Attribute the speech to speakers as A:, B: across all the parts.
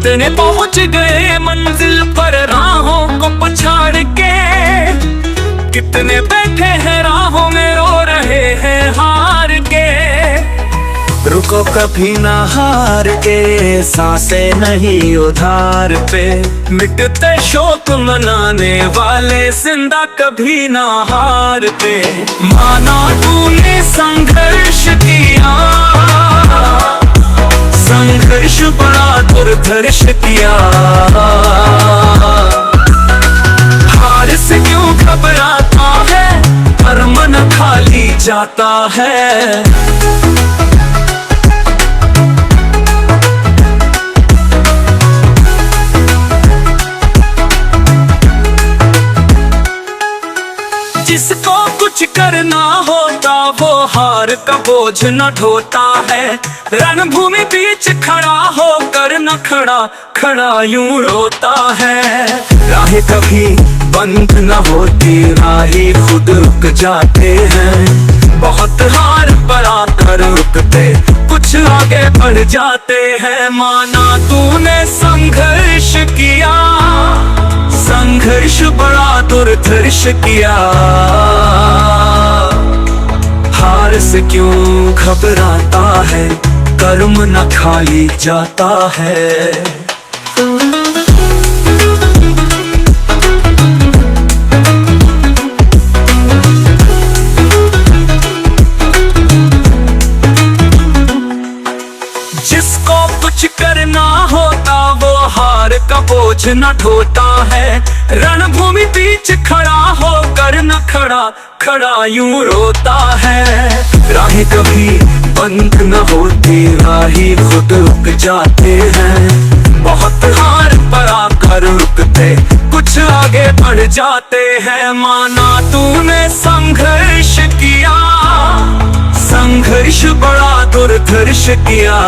A: कितने पहुंच गए मंजिल पर राहों को पछाड़ के, कितने बैठे हैं राहों में रो रहे हैं हार के। रुको कभी ना हार के, सांसें नहीं उधार पे, मिटते शोक मनाने वाले जिंदा कभी ना हारते। माना तूने संघर्ष किया, संघर्ष बड़ा दुर्धर्ष किया, हार से क्यों घबराता है, पर मन खाली जाता है। जिसको कुछ करना होता वो हार का बोझ न ढोता है। रणभूमि बीच खड़ा होकर न खड़ा खड़ा यूं रोता है। राहें कभी बंद न होती, राही खुद रुक जाते हैं। बहुत हार पर आकर रुकते, कुछ आगे बढ़ जाते हैं। माना तूने संघर्ष किया, संघर्ष बड़ा दुर्धर्ष किया, हार से क्यों घबराता है, कर्म न खाली जाता है। जिसको कुछ करना होता वो हार का बोझ न ढोता है। रणभूमि बीच खड़ा होकर न खड़ा खड़ा यूं रोता है। राहें कभी बंद न होती, राही खुद रुक जाते हैं। बहुत हार पर आकर रुकते, कुछ आगे बढ़ जाते हैं। माना तूने संघर्ष किया, संघर्ष बड़ा दुर्धर्ष किया,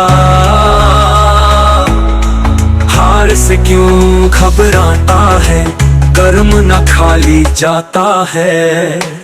A: हार से क्यों घबराता है, कर्म न खाली जाता है।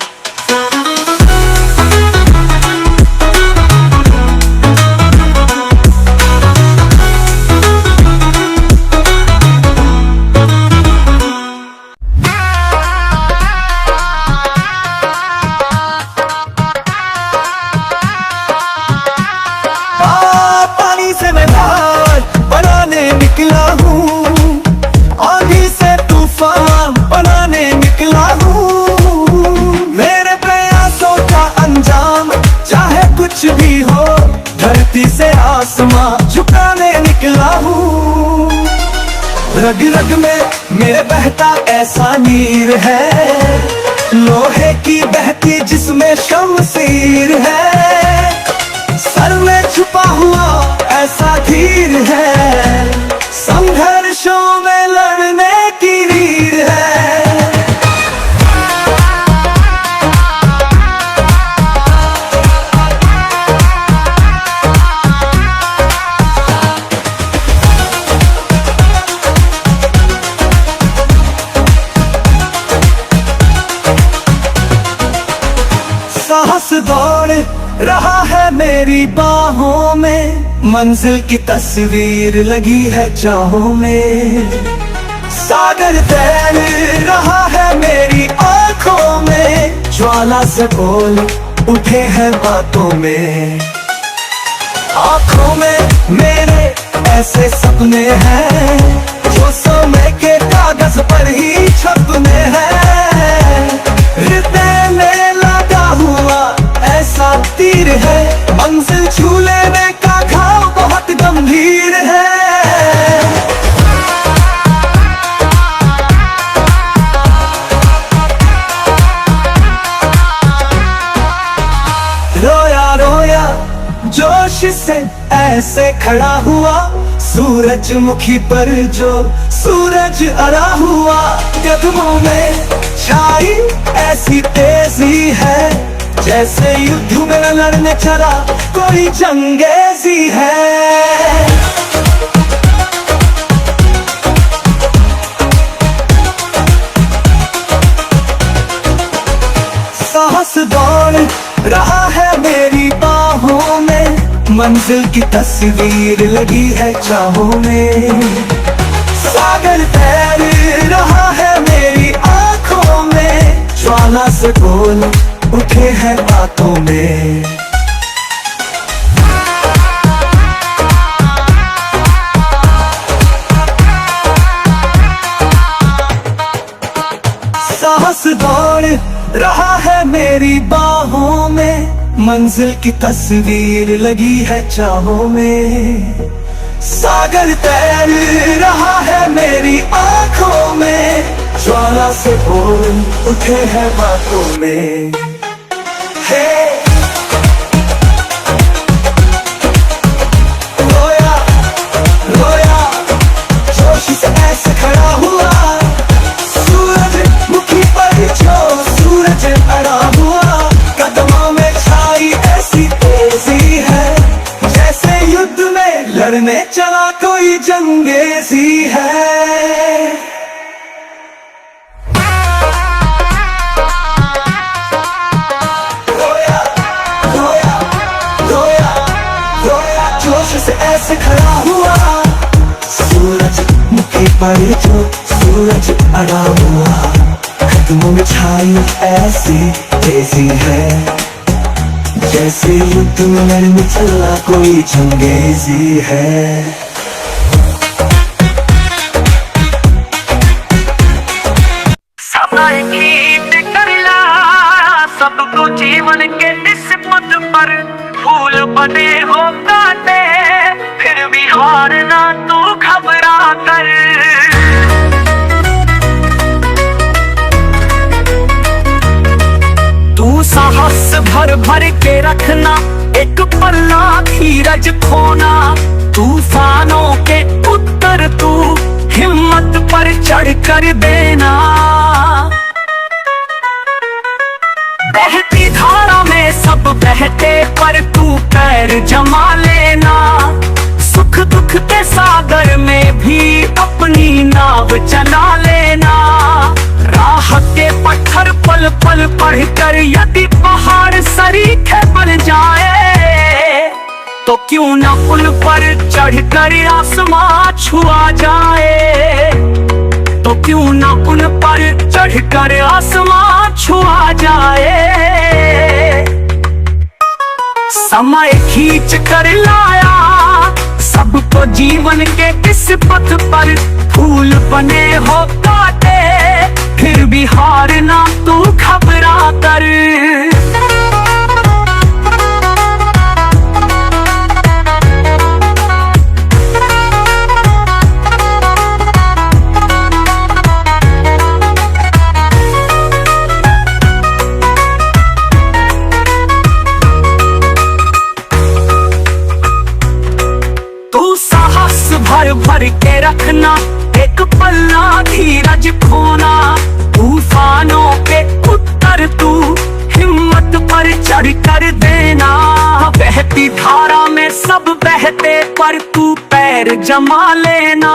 B: पानी से मैं बाल बनाने निकला हूँ, आंधी से तूफान बनाने निकला हूँ। मेरे प्रयासों का अंजाम चाहे कुछ भी हो, धरती से आसमां झुकाने निकला हूँ। रग रग में मेरे बहता ऐसा नीर है, लोहे की बहती जिसमें शमशीर है। सर में छुपा हुआ ऐसा धीर है, संघर्षों में लड़ने की वीर है। साहस दौड़ रहा है मेरी बाहों में, मंजिल की तस्वीर लगी है चाहों में। सागर तैर रहा है मेरी आंखों में, ज्वाला से बोल उठे हैं बातों में। आंखों में मेरे ऐसे सपने हैं, जो समय के कागज पर ही छपने हैं। हृदय में लगा हुआ ऐसा तीर है, मंजिल छू लेने का घाव बहुत गंभीर है। रोया रोया जोश से ऐसे खड़ा हुआ, सूरजमुखी पर जो सूरज अड़ा हुआ। कदमों में छाई ऐसी तेजी है, जैसे युद्ध में लड़ने चला कोई जंगेजी है। साहस दौड़ रहा है मेरी बाहों में, मंजिल की तस्वीर लगी है चाहों में। सागर तैर रहा है मेरी आंखों में, ज्वाला से बोल उठे हैं बातों में। साहस दौड़ रहा है मेरी बाहों में, मंजिल की तस्वीर लगी है चाहों में। सागर तैर रहा है मेरी आंखों में, ज्वाला से बोल उठे हैं बातों में। हे रोया रोया जोश से ऐसे खड़ा हुआ, सूरजमुखी पर जो सूरज अड़ा हुआ, कदमों में छाई ऐसी तेजी है, जैसे युद्ध में लड़ने चला कोई जंगेजी है। रोया रोया रोया रोया जोश से ऐसे खड़ा हुआ, सूरजमुखी पर जो सूरज अड़ा हुआ, कदमों में छाई ऐसी तेजी है, जैसे युद्ध में लड़ने चला कोई जंगेजी है।
A: समय गीत करला सबको जीवन के इस पथ पर, फूल बने हो काटे फिर भी हारना तू घबरा कर। तू साहस भर भर के रखना, एक पल्ला धीरज खोना, तूफानों के उत्तर तू हिम्मत पर चढ़ कर देना। बहती धारा में सब बहते पर तू पैर जमा लेना, सुख दुख के सागर में भी अपनी नाव चला लेना। राह के पत्थर पल पल पढ़कर यदि पहाड़ सरीखे बन जाए, तो क्यों न पुल पर चढ़कर आसमां छुआ जाए, तो क्यों न उन पर चढ़कर आसमां छुआ जाए। समय खींच कर लाया सबको जीवन के इस पथ पर, फूल बने हो काटे फिर भी हारना तू घबरा कर। भर भर के रखना, एक पल्ला धीरज खोना, तूफानों के उत्तर तू हिम्मत पर चढ़ कर देना। बहती धारा में सब बहते पर तू पैर जमा लेना,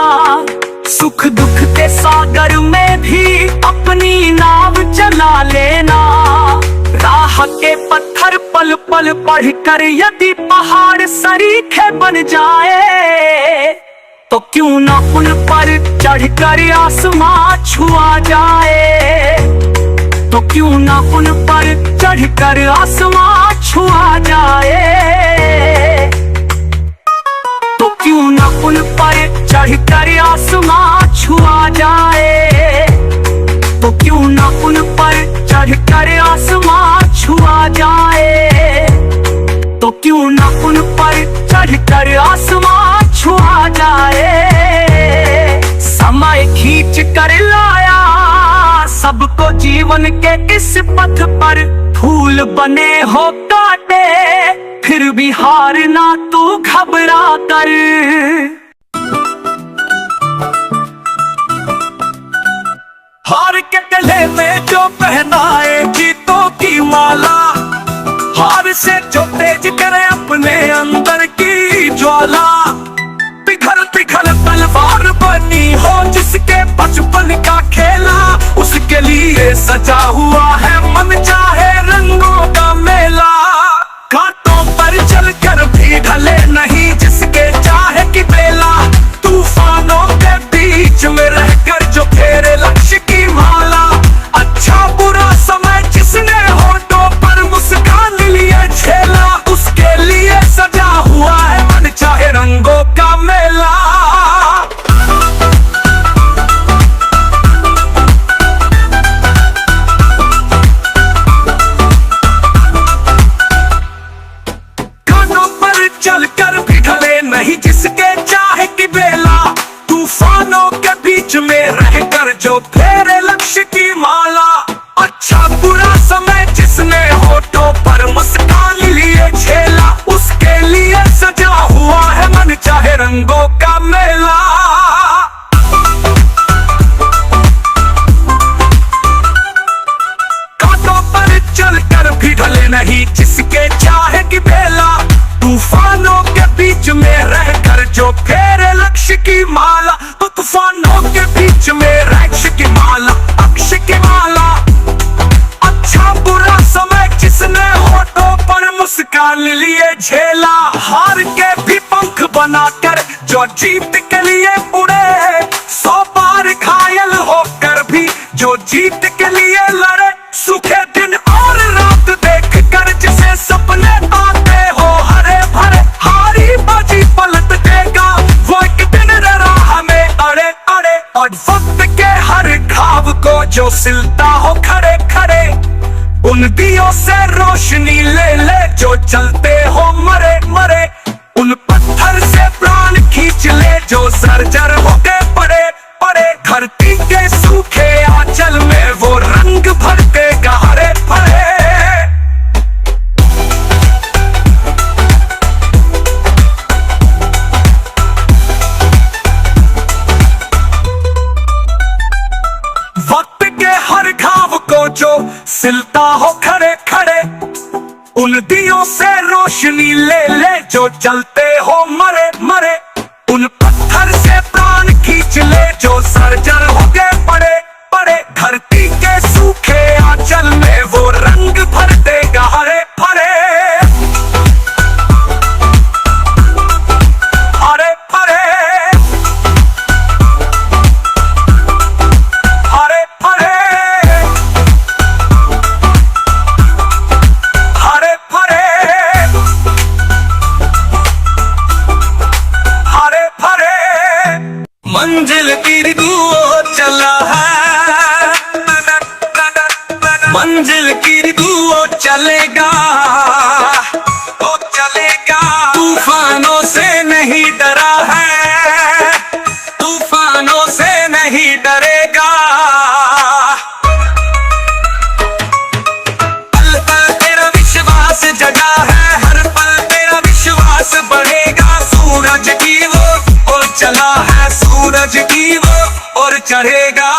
A: सुख दुख के सागर में भी अपनी नाव चला लेना। राह के पत्थर पल पल पढ़कर यदि पहाड़ सरीखे बन जाए, तो क्यों न उन पर चढ़कर आसमां छुआ जाए, तो क्यों न उन पर चढ़कर आसमां छुआ जाए, तो क्यों न उन पर चढ़कर आसमां छुआ जाए, तो क्यों न उन पर चढ़कर आसमां छुआ जाए, तो क्यों न उन पर चढ़कर आसमां छुआ जाए। समय खींच कर लाया सबको जीवन के इस पथ पर, फूल बने हो काटे फिर भी हारना तू घबरा कर। हार के गले में जो पहनाए गीतों की माला, हार से जो तेज करे अपने अंदर की ज्वाला, पिघल पिघल तलवार बनी हो जिसके बचपन का खेला, उसके लिए सजा हुआ है मन चाहे रंगों का मेला। कांटों पर चलकर भी ढले नहीं जिसके चाहे की बेला, तूफानों के बीच में जो फेरे लक्ष्य की माला। अच्छा बुरा समय जिसने होठों पर मुस्कान लिए झेला, उसके लिए सजा हुआ है मन चाहे रंगों का मेला। कांटों पर चलकर भी ढले नहीं जिसके चाहे की बेला, तूफानों के बीच में रहकर जो फेरे लक्ष्य की माला। तो तूफानों के बीच में लक्ष्य की माला, अक्ष की माला। अच्छा बुरा समय जिसने होठों पर मुस्कान लिए झेला, हार के भी पंख बनाकर जो जीत के लिए उड़े, 100 बार घायल होकर भी जो जीत के लिए लड़े। सूखे दिन और रात देख कर जिसे सपने आते हो हरे भरे, हारी बाजी पलट देगा वो एक दिन राह में अड़े अड़े। और वक्त के हर घाव को जो सिलता हो खड़े खड़े, उन दियों से रोशनी ले ले जो चलते हो मरे मरे। उन पत्थर से प्राण खींच ले जो सर्जर होके पड़े पड़े। धरती के सूखे आंचल में वो रंग भर देगा हरे भरे। वक्त के हर घाव को जो सिलता हो खड़े खड़े, उन दियों से रोशनी ले ले जो जलते हो मरे मरे। उन पत्थर से प्राण खींच ले जो सर्जन हो गए पड़े पड़े। धरती के सूखे आंचल में वो रंग भर देगा हरे भरे हरे भरे हरे भरे हरे भरे हरे भरे। मंजिल की दुओ चला है, मंजिल की दुओ चलेगा वो चलेगा। तूफानों से नहीं डरा है, तूफानों से नहीं डरेगा। पल पल तेरा विश्वास जगा है, हर पल तेरा विश्वास बढ़ेगा। सूरज की वो और चला है, सूरज की वो और चढ़ेगा।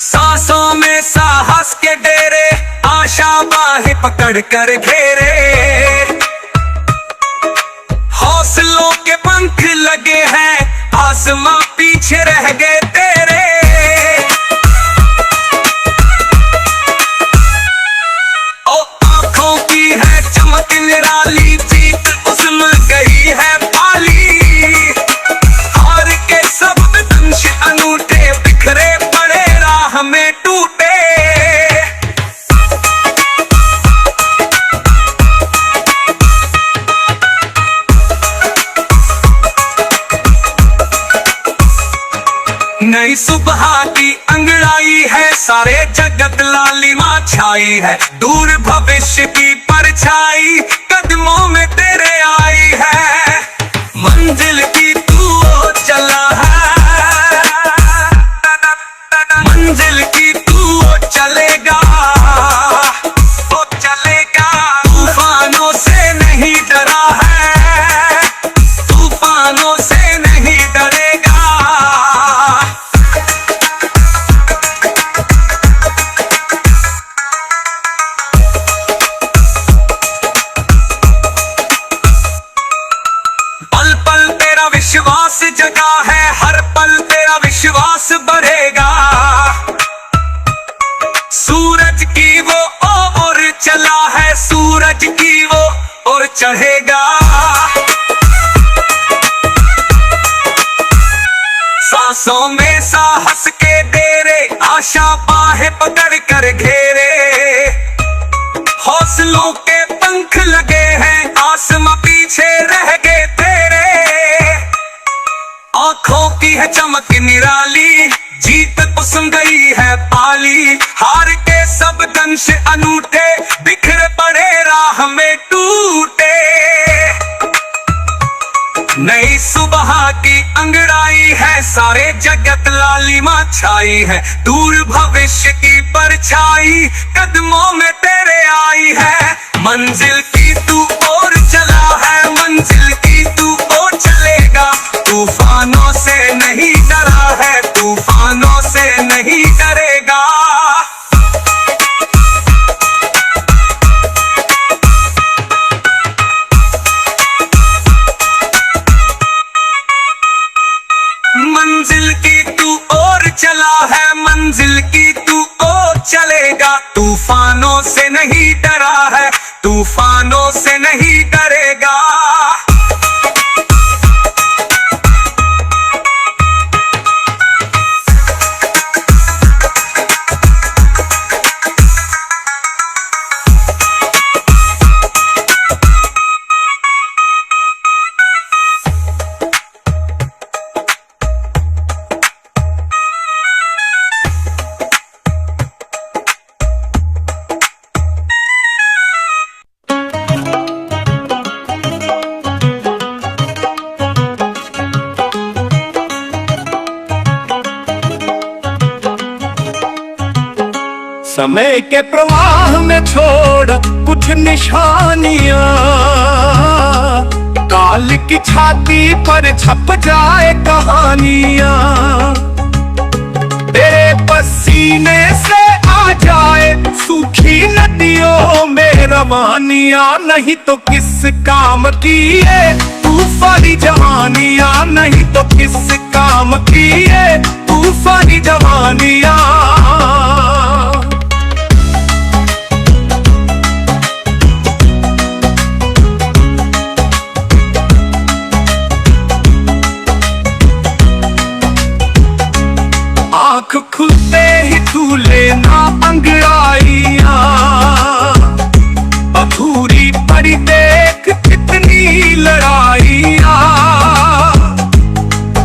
A: सांसों में साहस के डेरे, आशा बाहें पकड़ कर घेरे। हौसलों के पंख लगे हैं, आसमां पीछे रह गए तेरे। ओ आंखों की है चमक निराली, जीत उसमें गई है पाली। हार के सब दंश अनूठे बिखरे पड़े राह में टूटे। नई सुबह की अंगड़ाई है, सारे जगत लालिमा छाई है। दूर भविष्य की परछाई कदमों में तेरे आई है। मंजिल की तू ओर चला है, मंजिल की तू ओर चलेगा वो चलेगा। तूफानों से नहीं डरा है, तूफानों से नहीं डरेगा। पल पल तेरा विश्वास जगा है, हर पल तेरा विश्वास बढ़ेगा। सूरज की वो और चला है, सूरज की वो और चढ़ेगा। सांसों में साहस के डेरे, आशा बाहें पकड़ कर घेरे। हौसलों के पंख लगे हैं, आसमां पीछे रह गए तेरे। आंखों की है चमक निराली, जीत उसम गई है पाली। हार के सब दंश अनूठे बिखर पड़े राह में टूटे। नई सुबह महिमा छाई है, दूर भविष्य की परछाई कदमों में तेरे आई है। मंजिल की तू ओर चला है, मंजिल की तू ओर चलेगा, तूफानों से नहीं डरा है, तूफानों से नहीं डरेगा। मंजिल की तू ओर चला है, मंजिल की तू ओर चलेगा, तूफानों से नहीं डरा है, तूफानों से नहीं डरेगा।
B: समय के प्रवाह में छोड़ कुछ निशानियां, काल की छाती पर छप जाए कहानियां, तेरे पसीने से आ जाए सूखी नदियों में रवानियां, नहीं तो किस काम की ये तूफानी जवानियां, नहीं तो किस काम की ये तूफानी जवानियां। आँख खुलते ही तू लेना अंगड़ाइयाँ, अधूरी पड़ी देख कितनी लड़ाइयाँ,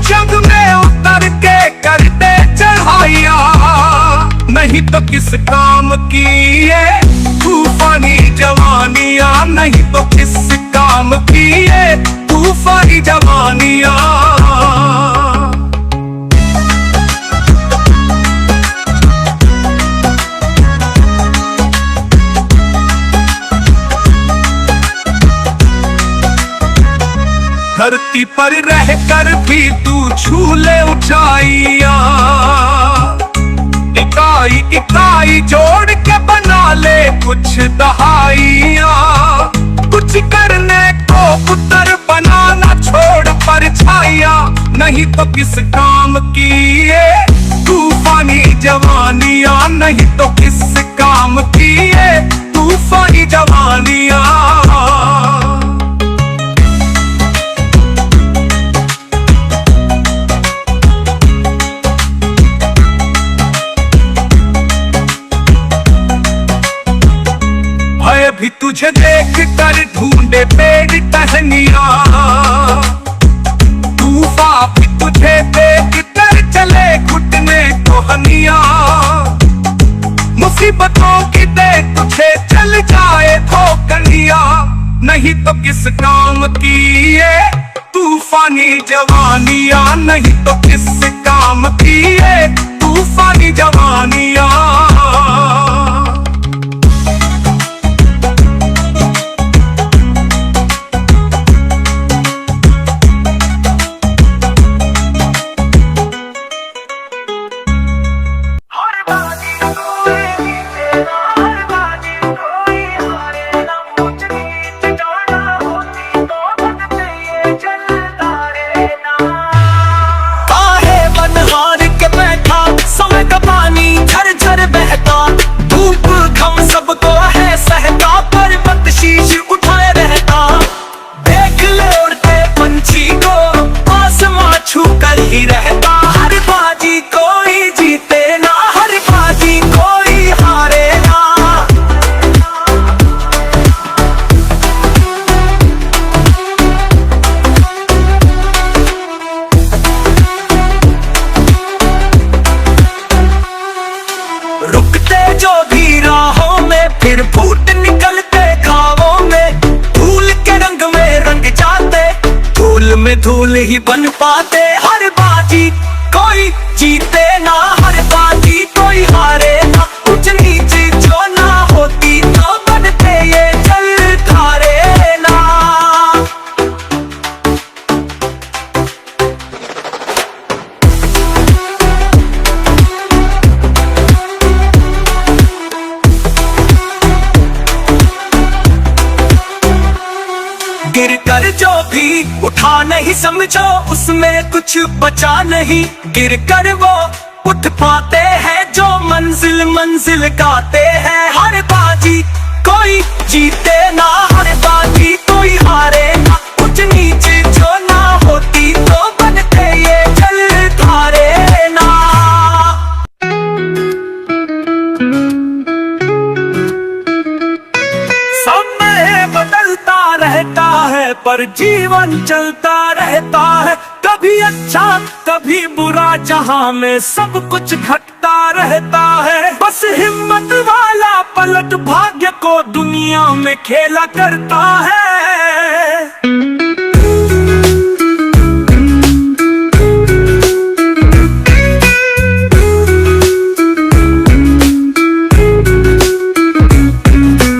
B: जग में उतर के कर दे चढ़ाइयाँ, नहीं तो किस काम की ये तूफानी जवानियाँ, नहीं तो किस काम की ये तूफानी जवानियाँ। धरती पर रहकर भी तू छू ले ऊंचाइयां, इकाई इकाई जोड़ के बना ले कुछ दहाइयां, कुछ करने को पुत्र बनाना छोड़ परछाइयां, नहीं तो किस काम की ये तूफानी जवानियां, नहीं तो किस काम की ये तूफानी जवानियां। भी तुझे देख कर ढूंढे पेड़ टहनिया, तूफान भी तुझे देख कर चले घुटने को हनिया, मुसीबतों की दे तुझे चल जाए ठोकरिया, नहीं तो किस काम की ये तूफानी जवानियां, नहीं तो किस काम की ये तूफानी जवानियां।
A: फिर फूट निकलते खाओं में, धूल के रंग में रंग जाते, धूल में धूल ही बन पाते, हर बाजी कोई जीते ना फिर जो भी उठा नहीं समझो उसमें कुछ बचा नहीं, गिर कर वो उठ पाते हैं जो मंजिल मंजिल गाते हैं। हर बाजी कोई जीते ना, हर बाजी कोई हारे ना, कुछ नीचे जो ना होती तो बनते ये जल धारे ना। समय बदलता रहता है पर जीवन चलता रहता है, कभी अच्छा कभी बुरा जहां में सब कुछ घटता रहता है। बस हिम्मत वाला पलट भाग्य को दुनिया में खेला करता है।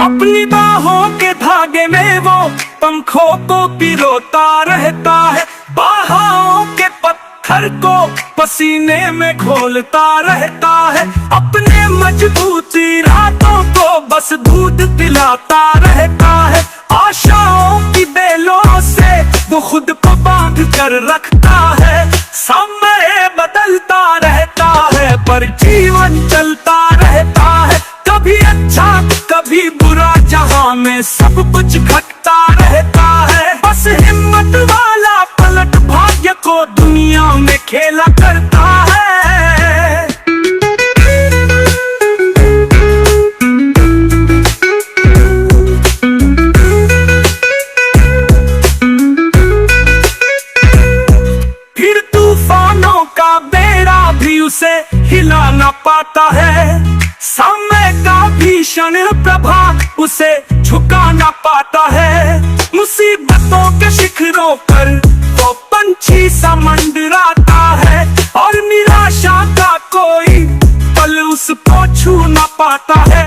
A: अपनी बाहों के धागे में वो पंखों को पिरोता रहता है, बाहों के पत्थर को पसीने में घोलता रहता है। अपने मजबूती रातों को बस दूध पिलाता रहता है, आशाओं की बेलों से वो खुद को बांध कर रखता है। समय बदलता रहता है पर जीवन चलता रहता है, कभी अच्छा कभी बुरा जहां में सब कुछ घटता रहता है। बस हिम्मत वाला पलट भाग्य को दुनिया में खेला करता है। फिर तूफानों का बेड़ा भी उसे हिला ना पाता है, समय का भीषण प्रभाव उसे झुका ना पाता है। मुसीबतों के शिखरों पर वो पंछी सा मंडराता है, और निराशा का कोई पल उसको छू ना पाता है।